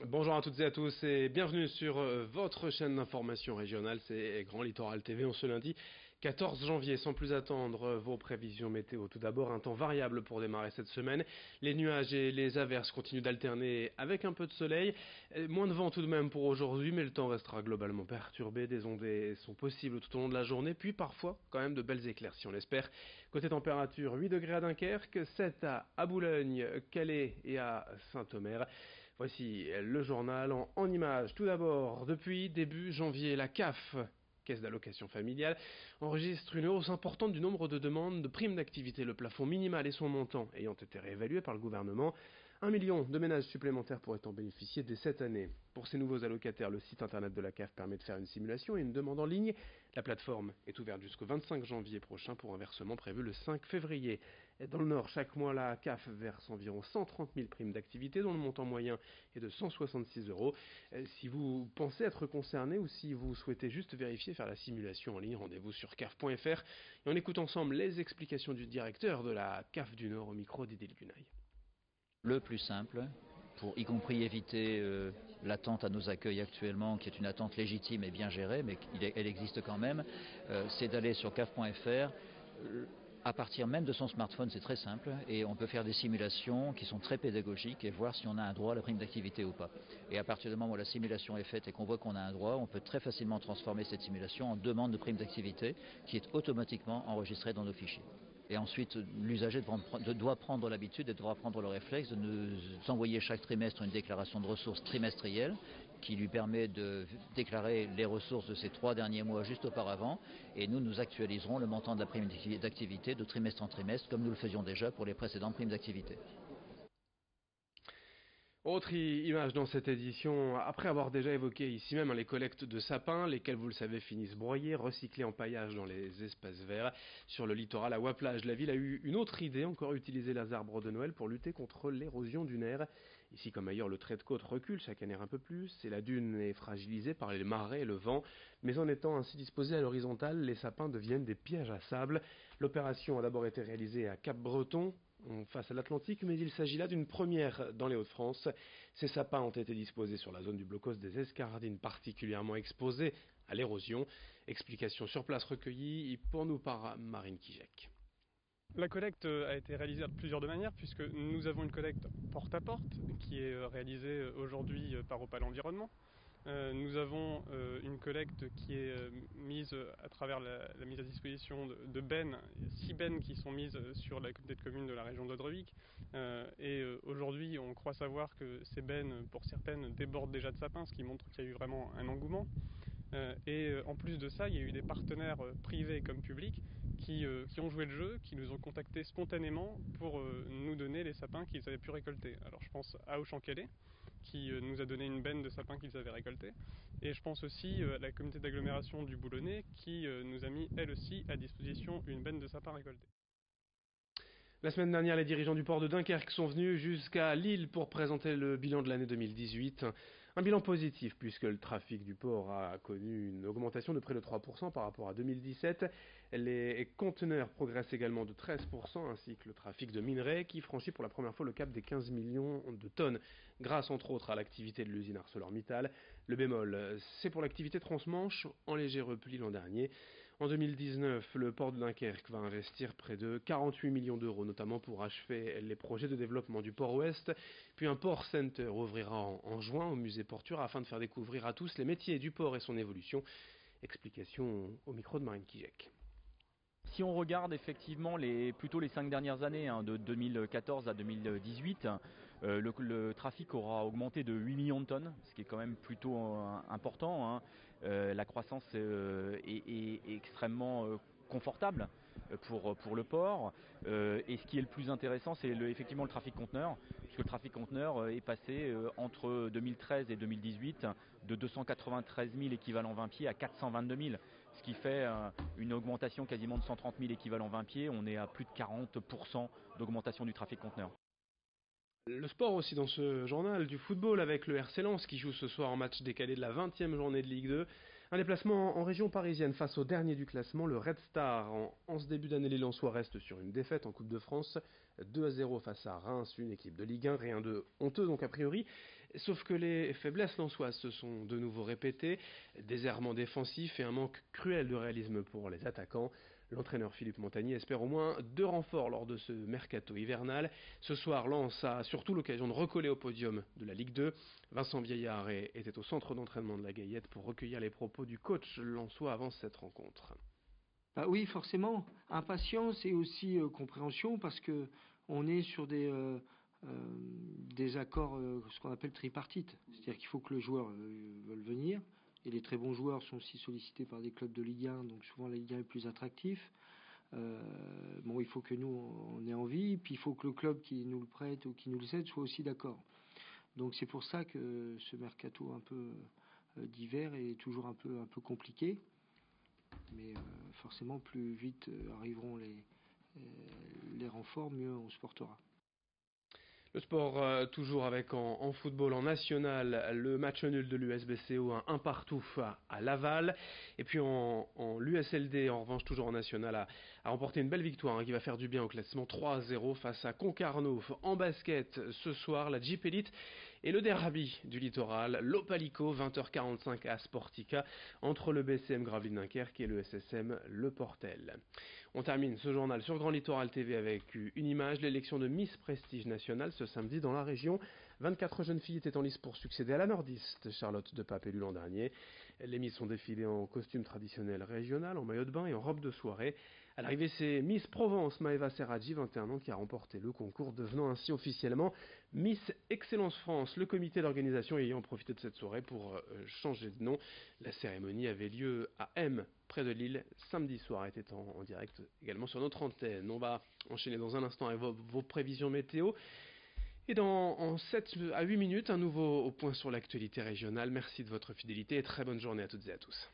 Bonjour à toutes et à tous et bienvenue sur votre chaîne d'information régionale, c'est Grand Littoral TV. On se lundi 14 janvier, sans plus attendre, vos prévisions météo. Tout d'abord, un temps variable pour démarrer cette semaine. Les nuages et les averses continuent d'alterner avec un peu de soleil. Moins de vent tout de même pour aujourd'hui, mais le temps restera globalement perturbé. Des ondées sont possibles tout au long de la journée, puis parfois quand même de belles éclaircies, on l'espère. Côté température, 8 degrés à Dunkerque, 7 à Boulogne, Calais et à Saint-Omer. Voici le journal en images. Tout d'abord, depuis début janvier, la CAF, Caisse d'allocation familiale, enregistre une hausse importante du nombre de demandes de primes d'activité. Le plafond minimal et son montant ayant été réévalués par le gouvernement, 1 million de ménages supplémentaires pourraient en bénéficier dès cette année. Pour ces nouveaux allocataires, le site internet de la CAF permet de faire une simulation et une demande en ligne. La plateforme est ouverte jusqu'au 25 janvier prochain pour un versement prévu le 5 février. Dans le Nord, chaque mois, la CAF verse environ 130 000 primes d'activité dont le montant moyen est de 166 euros. Si vous pensez être concerné ou si vous souhaitez juste vérifier, faire la simulation en ligne, rendez-vous sur caf.fr et on écoute ensemble les explications du directeur de la CAF du Nord au micro d'Idil Gunay. Le plus simple, pour y compris éviter l'attente à nos accueils actuellement, qui est une attente légitime et bien gérée, mais elle existe quand même, c'est d'aller sur caf.fr. À partir même de son smartphone, c'est très simple, et on peut faire des simulations qui sont très pédagogiques et voir si on a un droit à la prime d'activité ou pas. Et à partir du moment où la simulation est faite et qu'on voit qu'on a un droit, on peut très facilement transformer cette simulation en demande de prime d'activité qui est automatiquement enregistrée dans nos fichiers. Et ensuite, l'usager doit prendre l'habitude et devra prendre le réflexe de nous envoyer chaque trimestre une déclaration de ressources trimestrielle qui lui permet de déclarer les ressources de ces 3 derniers mois juste auparavant, et nous actualiserons le montant de la prime d'activité de trimestre en trimestre comme nous le faisions déjà pour les précédentes primes d'activité. Autre image dans cette édition, après avoir déjà évoqué ici même les collectes de sapins, lesquels vous le savez finissent broyés, recyclés en paillage dans les espaces verts. Sur le littoral à Waplage, la ville a eu une autre idée, encore utiliser les arbres de Noël pour lutter contre l'érosion dunaire. Ici comme ailleurs, le trait de côte recule chaque année un peu plus et la dune est fragilisée par les marées et le vent. Mais en étant ainsi disposés à l'horizontale, les sapins deviennent des pièges à sable. L'opération a d'abord été réalisée à Cap-Breton, face à l'Atlantique, mais il s'agit là d'une première dans les Hauts-de-France. Ces sapins ont été disposés sur la zone du blocos des Escardines, particulièrement exposée à l'érosion. Explication sur place recueillie pour nous par Marine Kijek. La collecte a été réalisée de plusieurs manières, puisque nous avons une collecte porte-à-porte qui est réalisée aujourd'hui par Opal Environnement. Nous avons une collecte qui est mise à travers la mise à disposition de bennes, 6 bennes qui sont mises sur la communauté de communes de la région d'Audrevic. Et aujourd'hui, on croit savoir que ces bennes, pour certaines, débordent déjà de sapins, ce qui montre qu'il y a eu vraiment un engouement. Et en plus de ça, il y a eu des partenaires privés comme publics qui ont joué le jeu, qui nous ont contactés spontanément pour nous donner les sapins qu'ils avaient pu récolter. Alors je pense à Auchan-Calais, qui nous a donné une benne de sapins qu'ils avaient récoltés. Et je pense aussi à la communauté d'agglomération du Boulonnais, qui nous a mis elle aussi à disposition une benne de sapins récoltés. La semaine dernière, les dirigeants du port de Dunkerque sont venus jusqu'à Lille pour présenter le bilan de l'année 2018. Un bilan positif puisque le trafic du port a connu une augmentation de près de 3% par rapport à 2017. Les conteneurs progressent également de 13% ainsi que le trafic de minerais qui franchit pour la première fois le cap des 15 millions de tonnes grâce entre autres à l'activité de l'usine ArcelorMittal. Le bémol, c'est pour l'activité transmanche en léger repli l'an dernier. En 2019, le port de Dunkerque va investir près de 48 millions d'euros, notamment pour achever les projets de développement du port ouest. Puis un port center ouvrira en juin au musée Portura afin de faire découvrir à tous les métiers du port et son évolution. Explication au micro de Marine Kijek. Si on regarde effectivement plutôt les 5 dernières années, de 2014 à 2018, le trafic aura augmenté de 8 millions de tonnes, ce qui est quand même plutôt important. La croissance est extrêmement confortable pour le port. Et ce qui est le plus intéressant, c'est effectivement le trafic conteneur, puisque le trafic conteneur est passé entre 2013 et 2018 de 293 000 équivalents 20 pieds à 422 000. Ce qui fait une augmentation quasiment de 130 000 équivalents 20 pieds. On est à plus de 40% d'augmentation du trafic conteneur. Le sport aussi dans ce journal, du football avec le RC Lens qui joue ce soir en match décalé de la 20e journée de Ligue 2. Un déplacement en région parisienne face au dernier du classement, le Red Star. En ce début d'année, les Lensois restent sur une défaite en Coupe de France, 2-0 face à Reims, une équipe de Ligue 1, rien de honteux donc a priori. Sauf que les faiblesses lensoises se sont de nouveau répétées, des errements défensifs et un manque cruel de réalisme pour les attaquants. L'entraîneur Philippe Montagny espère au moins 2 renforts lors de ce mercato hivernal. Ce soir, Lens a surtout l'occasion de recoller au podium de la Ligue 2. Vincent Vieillard était au centre d'entraînement de la Gaillette pour recueillir les propos du coach lensois avant cette rencontre. Bah oui, forcément. Impatience et aussi compréhension parce que on est sur des accords, ce qu'on appelle tripartite. C'est-à-dire qu'il faut que le joueur veuille venir. Et les très bons joueurs sont aussi sollicités par des clubs de Ligue 1, donc souvent la Ligue 1 est plus attractif. Il faut que nous, on ait envie, puis il faut que le club qui nous le prête ou qui nous le cède soit aussi d'accord. Donc c'est pour ça que ce mercato un peu d'hiver est toujours un peu compliqué. Mais forcément, plus vite arriveront les renforts, mieux on se portera. Le sport, toujours avec en football en national, le match nul de l'USBCO, un partout à Laval. Et puis en l'USLD, en revanche, toujours en national, a remporté une belle victoire qui va faire du bien au classement 3-0 face à Concarneau. En basket, ce soir, la Jeep Elite et le derby du littoral, l'Opalico, 20h45 à Sportica, entre le BCM Gravelines Dunkerque et le SSM Le Portel. On termine ce journal sur Grand Littoral TV avec une image, l'élection de Miss Prestige Nationale ce samedi dans la région. 24 jeunes filles étaient en lice pour succéder à la nordiste Charlotte de Pape élue l'an dernier. Les Miss ont défilé en costume traditionnel régional, en maillot de bain et en robe de soirée. À l'arrivée, c'est Miss Provence Maëva Serradji, 21 ans, qui a remporté le concours, devenant ainsi officiellement Miss Excellence France. Le comité d'organisation ayant profité de cette soirée pour changer de nom. La cérémonie avait lieu à M, près de Lille, samedi soir, était en direct également sur notre antenne. On va enchaîner dans un instant avec vos prévisions météo. Et en 7 à 8 minutes, un nouveau point sur l'actualité régionale. Merci de votre fidélité et très bonne journée à toutes et à tous.